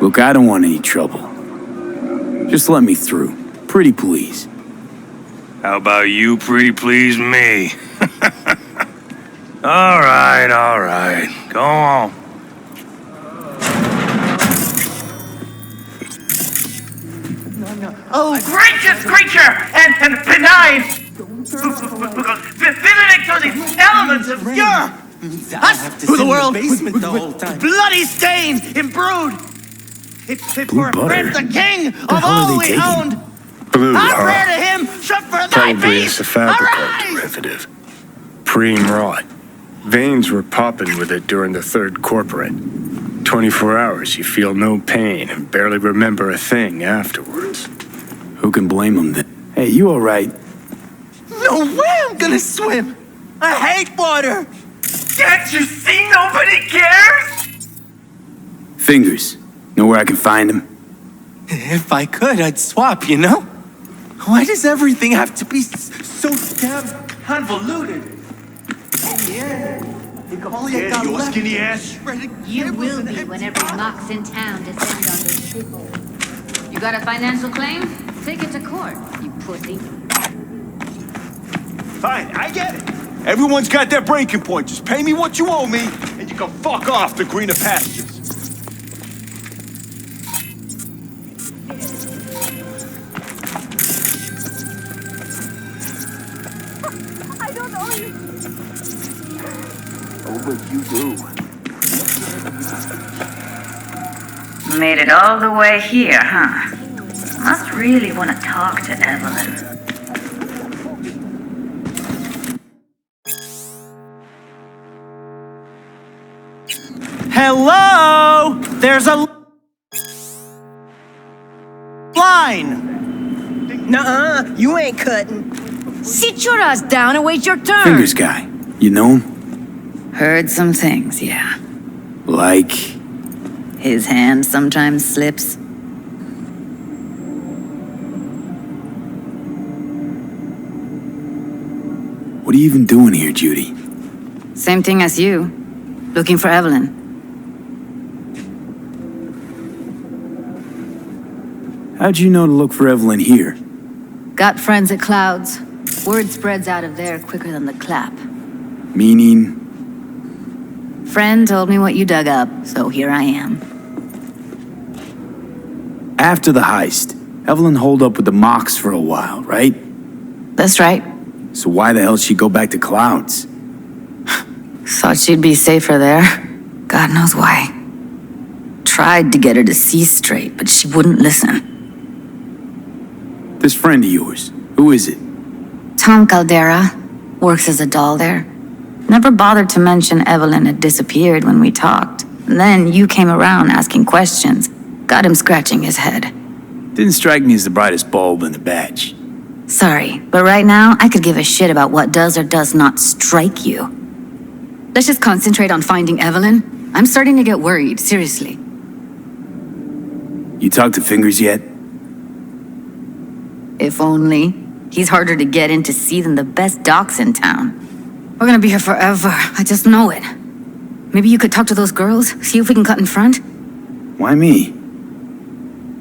Look, I don't want any trouble. Just let me through. Pretty please. How about you pretty please me? All right. Go on. Oh, gracious creature! And benign! Visiting to the elements of pure! Us to the world! Bloody stains imbrued! It's fit for a prince, the king of all we owned! Blue, I pray to him, should for thy probably peace! a Cyberpunk Arise! derivative. Preem rot. Veins were popping with it during the third corporate. 24 hours, you feel no pain and barely remember a thing afterwards. Who can blame him then? Hey, you all right? No way I'm gonna swim! I hate water! Can't you see nobody cares? Fingers. Know where I can find him? If I could, I'd swap, you know? Why does everything have to be so damn convoluted? Yeah, your skinny ass. You will be when every mock's in town descend on those people. You got a financial claim? Take it to court, you pussy. Fine, I get it. Everyone's got their breaking point. Just pay me what you owe me, and you can fuck off to greener pastures. I don't know you. Oh, but you do. Made it all the way here, huh? Must really want to talk to Evelyn. Hello? There's a line. Nuh-uh, you ain't cutting. Sit your ass down and wait your turn. Fingers guy. You know him? Heard some things, yeah. Like... His hand sometimes slips. What are you even doing here, Judy? Same thing as you. Looking for Evelyn. How'd you know to look for Evelyn here? Got friends at Clouds. Word spreads out of there quicker than the clap. Meaning? Friend told me what you dug up, so here I am. After the heist, Evelyn holed up with the Mox for a while, right? That's right. So why the hell did she go back to Clouds? Thought she'd be safer there. God knows why. Tried to get her to see straight, but she wouldn't listen. This friend of yours, who is it? Tom Caldera. Works as a doll there. Never bothered to mention Evelyn had disappeared when we talked. And then you came around asking questions. Got him scratching his head. Didn't strike me as the brightest bulb in the batch. Sorry, but right now, I could give a shit about what does or does not strike you. Let's just concentrate on finding Evelyn. I'm starting to get worried, seriously. You talked to Fingers yet? If only. He's harder to get in to see than the best docs in town. We're gonna be here forever, I just know it. Maybe you could talk to those girls, see if we can cut in front? Why me?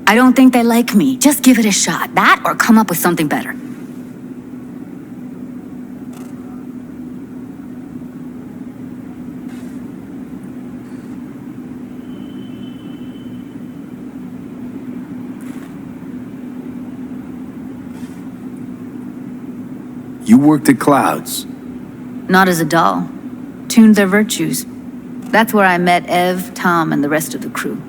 I don't think they like me. Just give it a shot. That or come up with something better. You worked at Clouds. Not as a doll. Tuned their virtues. That's where I met Ev, Tom, and the rest of the crew.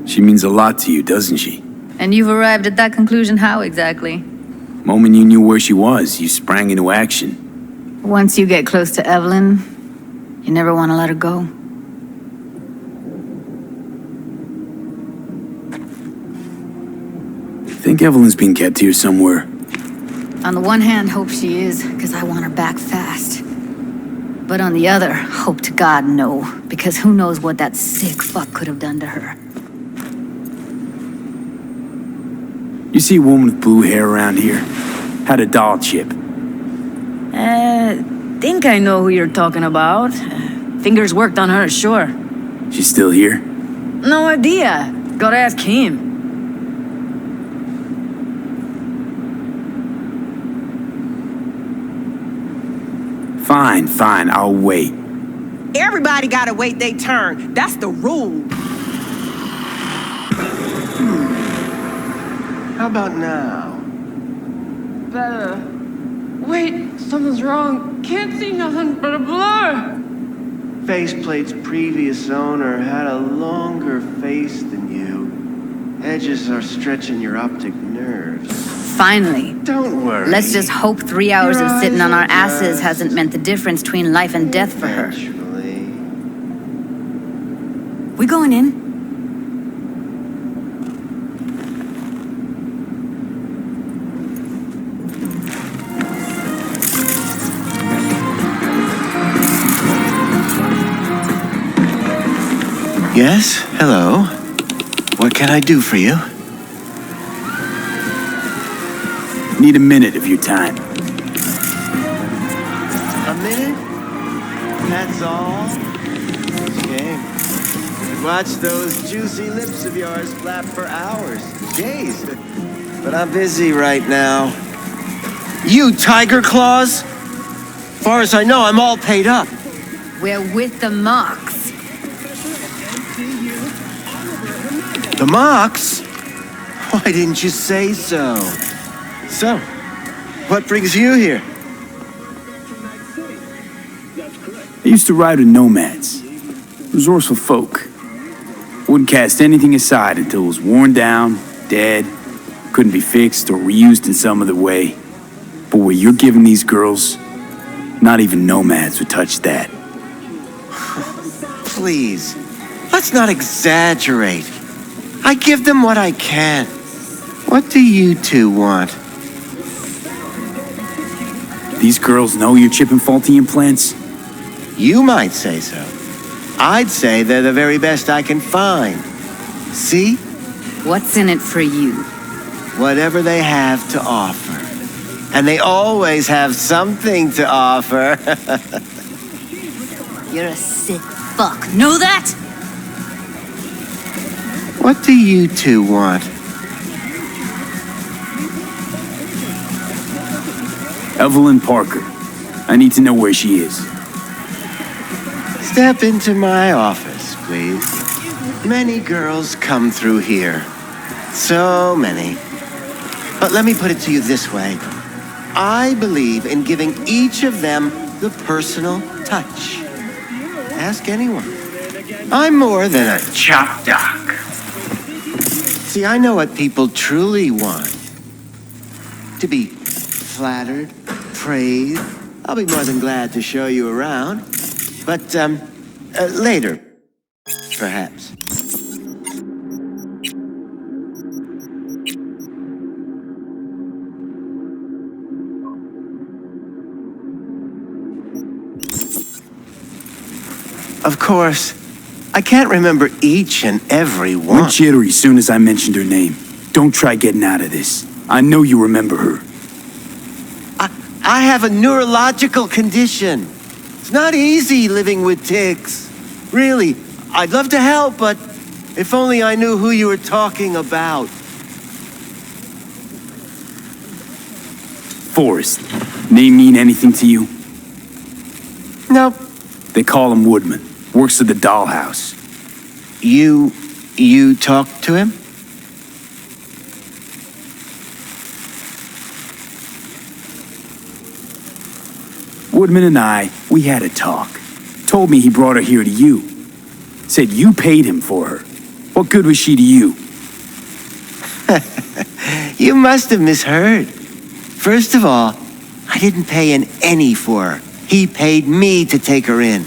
She means a lot to you, doesn't she? And you've arrived at that conclusion how exactly? Moment you knew where she was, you sprang into action. Once you get close to Evelyn, you never want to let her go. Think Evelyn's being kept here somewhere. On the one hand, hope she is, because I want her back fast. But on the other, hope to God no, because who knows what that sick fuck could have done to her. You see a woman with blue hair around here? Had a doll chip. think I know who you're talking about. Fingers worked on her, sure. She's still here? No idea. Gotta ask him. Fine, I'll wait. Everybody gotta wait their turn. That's the rule. How about now? Better. Wait, something's wrong. Can't see nothing but a blur. Faceplate's previous owner had a longer face than you. Edges are stretching your optic nerves. Finally. Don't worry. Let's just hope 3 hours Your of sitting on our eyes asses adjust. hasn't meant the difference between life and death for her. Eventually. We going in? Yes, hello. What can I do for you? Need a minute of your time. A minute? That's all? Okay. Watch those juicy lips of yours flap for hours, days. But I'm busy right now. You tiger claws? Far as I know, I'm all paid up. We're with the Mox. The Mox? Why didn't you say so? So, what brings you here? I used to ride with nomads. Resourceful folk. Wouldn't cast anything aside until it was worn down, dead, couldn't be fixed or reused in some other way. But what you're giving these girls, not even nomads would touch that. Please, let's not exaggerate. I give them what I can. What do you two want? These girls know you're chipping faulty implants? You might say so. I'd say they're the very best I can find. See? What's in it for you? Whatever they have to offer. And they always have something to offer. You're a sick fuck. Know that? What do you two want? Evelyn Parker. I need to know where she is. Step into my office, please. Many girls come through here. So many. But let me put it to you this way. I believe in giving each of them the personal touch. Ask anyone. I'm more than a chop doc. See, I know what people truly want. To be flattered, praised. I'll be more than glad to show you around. But, later, perhaps. Of course, I can't remember each and every one. Went jittery soon as I mentioned her name. Don't try getting out of this. I know you remember her. I have a neurological condition. It's not easy living with tics. Really, I'd love to help, but if only I knew who you were talking about. Forrest. Name mean anything to you? Nope. They call him Woodman. Works at the dollhouse. You talked to him? Woodman and we had a talk. Told me he brought her here to you. Said you paid him for her. What good was she to you? You must have misheard. First of all, I didn't pay an any for her. He paid me to take her in.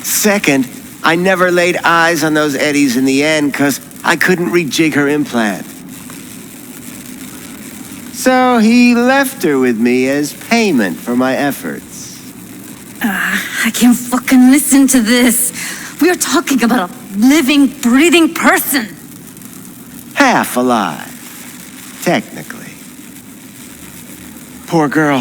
Second, I never laid eyes on those eddies in the end because I couldn't rejig her implant. So he left her with me as payment for my efforts. I can't fucking listen to this. We are talking about a living, breathing person. Half alive, technically. Poor girl.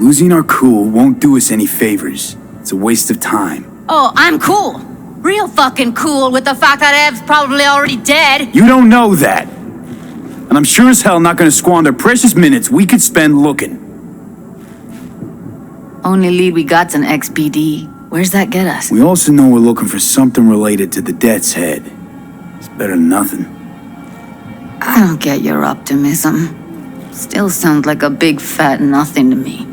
Losing our cool won't do us any favors. It's a waste of time. Oh, I'm cool. Real fucking cool with the fact that Ev's probably already dead. You don't know that. And I'm sure as hell not gonna squander precious minutes we could spend looking. Only lead we got's an XBD. Where's that get us? We also know we're looking for something related to the Death's Head. It's better than nothing. I don't get your optimism. Still sounds like a big fat nothing to me.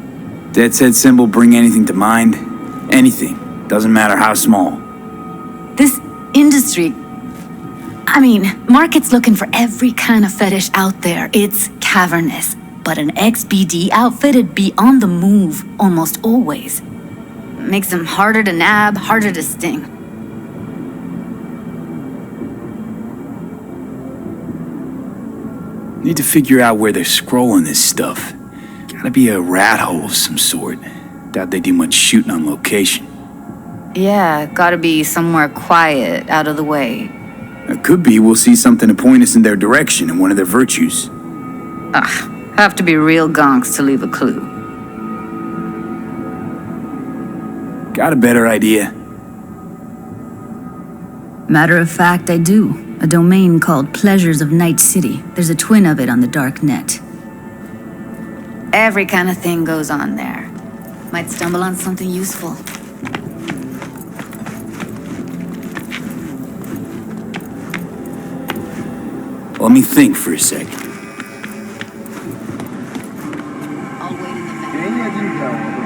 Death's Head symbol bring anything to mind? Anything. Doesn't matter how small. This industry... I mean, market's looking for every kind of fetish out there. It's cavernous. But an XBD outfit'd be on the move almost always. Makes them harder to nab, harder to sting. Need to figure out where they're scrolling this stuff. Gotta be a rat hole of some sort. Doubt they do much shooting on location. Yeah, gotta be somewhere quiet, out of the way. It could be we'll see something to point us in their direction and one of their virtues. Have to be real gonks to leave a clue. Got a better idea? Matter of fact, I do. A domain called Pleasures of Night City. There's a twin of it on the dark net. Every kind of thing goes on there. Might stumble on something useful. Let me think for a sec. I'll wait in the back.